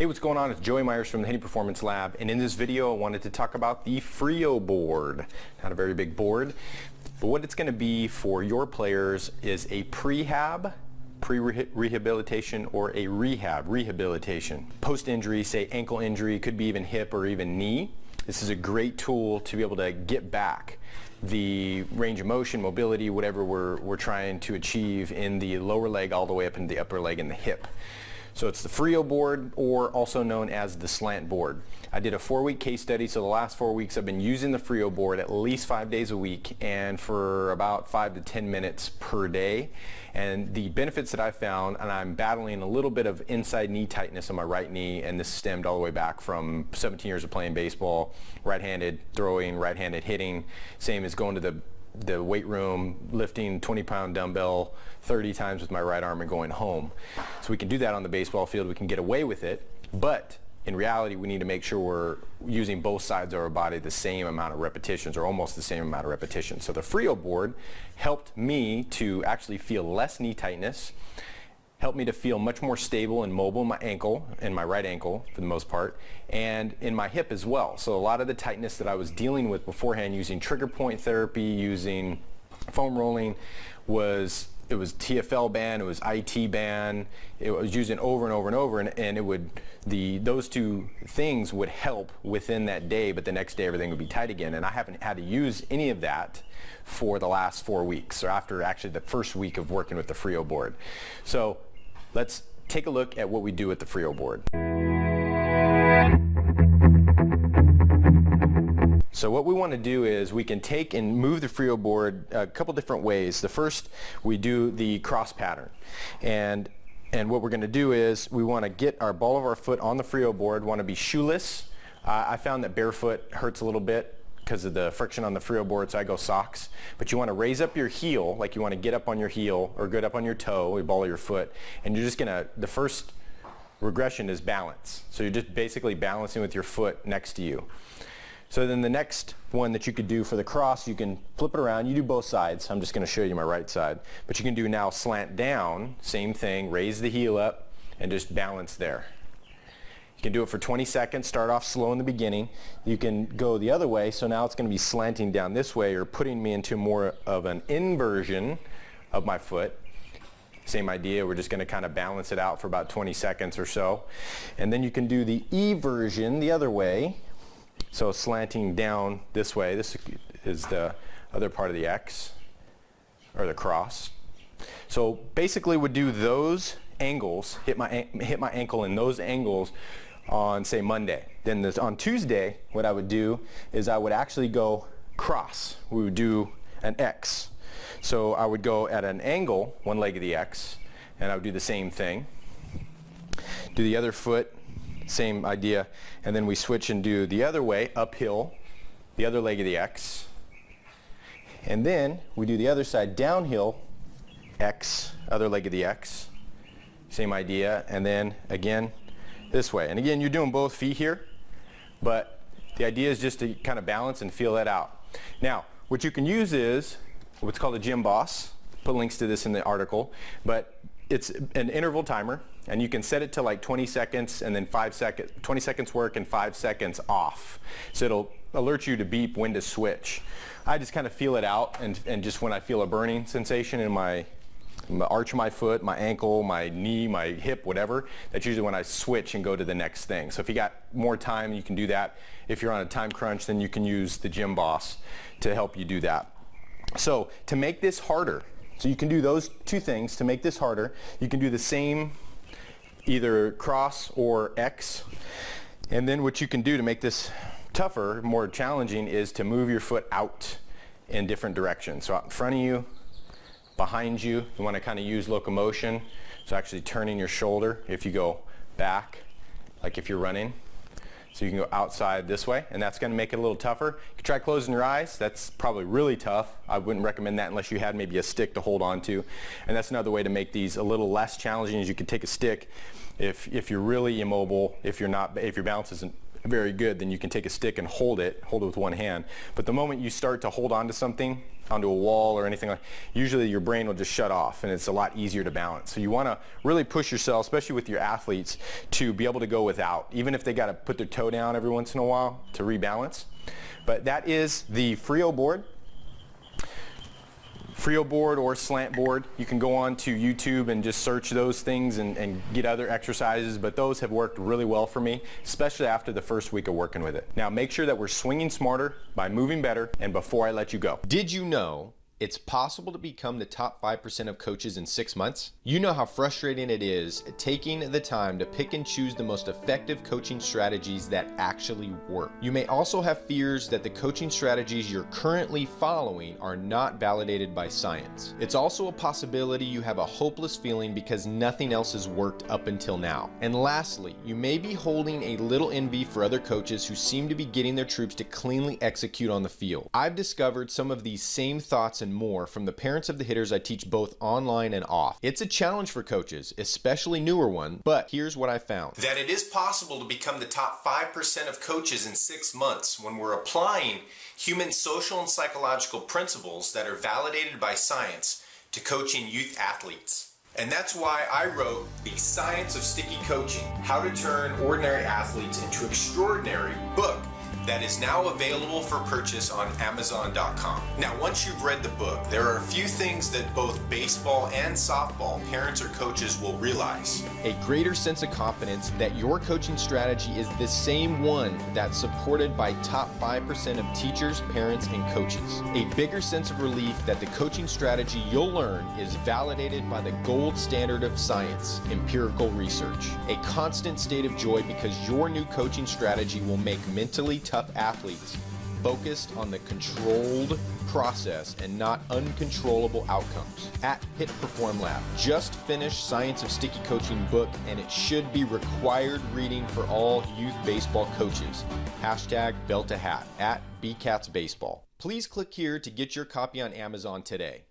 Hey, what's going on? It's Joey Myers from the Henny Performance Lab, and in this video I wanted to talk about the Frio board. Not a very big board, but what it's going to be for your players is a prehab, pre-rehabilitation, or a rehabilitation. Post-injury, say ankle injury, could be even hip or even knee. This is a great tool to be able to get back the range of motion, mobility, whatever we're trying to achieve in the lower leg all the way up into the upper leg and the hip. So it's the Frio board, or also known as the slant board. I did a 4-week case study, so the last 4 weeks I've been using the Frio board at least 5 days a week and for about 5 to 10 minutes per day. And the benefits that I found, and I'm battling a little bit of inside knee tightness on my right knee, and this stemmed all the way back from 17 years of playing baseball, right-handed throwing, right-handed hitting, same as going to the weight room, lifting 20-pound dumbbell 30 times with my right arm and going home. So we can do that on the baseball field, we can get away with it, but in reality we need to make sure we're using both sides of our body the same amount of repetitions, or almost the same amount of repetitions. So the Frio board helped me to actually feel less knee tightness, helped me to feel much more stable and mobile in my ankle, in my right ankle for the most part, and in my hip as well. So a lot of the tightness that I was dealing with beforehand using trigger point therapy, using foam rolling, was TFL band, it was IT band, it was using over and over and over, and it would, those two things would help within that day, but the next day everything would be tight again. And I haven't had to use any of that for the last 4 weeks, or after actually the first week of working with the Frio board. So let's take a look at what we do with the Frio board. So what we want to do is we can take and move the Frio board a couple different ways. The first, we do the cross pattern. And what we're going to do is we want to get our ball of our foot on the Frio board, want to be shoeless. I found that barefoot hurts a little bit because of the friction on the Frio board, so I go socks. But you want to raise up your heel, like you want to get up on your heel or get up on your toe, the ball of your foot, and you're just going to, the first regression is balance. So you're just basically balancing with your foot next to you. So then the next one that you could do for the cross, you can flip it around. You do both sides. I'm just going to show you my right side. But you can do now slant down, same thing, raise the heel up and just balance there. You can do it for 20 seconds, start off slow in the beginning. You can go the other way, so now it's going to be slanting down this way, or putting me into more of an inversion of my foot. Same idea, we're just going to kind of balance it out for about 20 seconds or so. And then you can do the eversion the other way. So slanting down this way, this is the other part of the X, or the cross. So basically would do those angles, hit my ankle in those angles on, say, Monday. Then on Tuesday, what I would do is I would actually go cross. We would do an X. So I would go at an angle, one leg of the X, and I would do the same thing. Do the other foot, same idea, and then we switch and do the other way, uphill, the other leg of the X, and then we do the other side, downhill, X, other leg of the X, same idea, and then again this way. And again, you're doing both feet here, but the idea is just to kind of balance and feel that out. Now, what you can use is what's called a Gym Boss. Put links to this in the article, but it's an interval timer, and you can set it to like 20 seconds and then 5 seconds, 20 seconds work and 5 seconds off. So it'll alert you to beep when to switch. I just kind of feel it out, and just when I feel a burning sensation in my arch of my foot, my ankle, my knee, my hip, whatever, that's usually when I switch and go to the next thing. So if you got more time, you can do that. If you're on a time crunch, then you can use the Gym Boss to help you do that. So to make this harder, so you can do those two things. To make this harder, you can do the same, either cross or X. And then what you can do to make this tougher, more challenging, is to move your foot out in different directions. So out in front of you, behind you, you want to kind of use locomotion. So actually turning your shoulder if you go back, like if you're running. So you can go outside this way, and that's going to make it a little tougher. You can try closing your eyes. That's probably really tough. I wouldn't recommend that unless you had maybe a stick to hold on to. And that's another way to make these a little less challenging, is you could take a stick if you're really immobile, if your balance isn't very good, then you can take a stick and hold it with one hand. But the moment you start to hold onto something, onto a wall or anything like, usually your brain will just shut off and it's a lot easier to balance. So you want to really push yourself, especially with your athletes, to be able to go without, even if they got to put their toe down every once in a while to rebalance. But that is the Frio board. Frio board or slant board. You can go on to YouTube and just search those things and get other exercises, but those have worked really well for me, especially after the first week of working with it. Now make sure that we're swinging smarter by moving better, and before I let you go. Did you know it's possible to become the top 5% of coaches in 6 months? You know how frustrating it is taking the time to pick and choose the most effective coaching strategies that actually work. You may also have fears that the coaching strategies you're currently following are not validated by science. It's also a possibility you have a hopeless feeling because nothing else has worked up until now. And lastly, you may be holding a little envy for other coaches who seem to be getting their troops to cleanly execute on the field. I've discovered some of these same thoughts and more from the parents of the hitters I teach both online and off. It's a challenge for coaches, especially newer ones, but here's what I found. That it is possible to become the top 5% of coaches in 6 months when we're applying human social and psychological principles that are validated by science to coaching youth athletes. And that's why I wrote The Science of Sticky Coaching, How to Turn Ordinary Athletes into Extraordinary book that is now available for purchase on Amazon.com. Now, once you've read the book, there are a few things that both baseball and softball parents or coaches will realize. A greater sense of confidence that your coaching strategy is the same one that's supported by top 5% of teachers, parents, and coaches. A bigger sense of relief that the coaching strategy you'll learn is validated by the gold standard of science, empirical research. A constant state of joy because your new coaching strategy will make mentally tough athletes focused on the controlled process and not uncontrollable outcomes. At Hit Perform Lab, just finished Science of Sticky Coaching book, and it should be required reading for all youth baseball coaches. Hashtag belt to hat at BCats Baseball. Please click here to get your copy on Amazon today.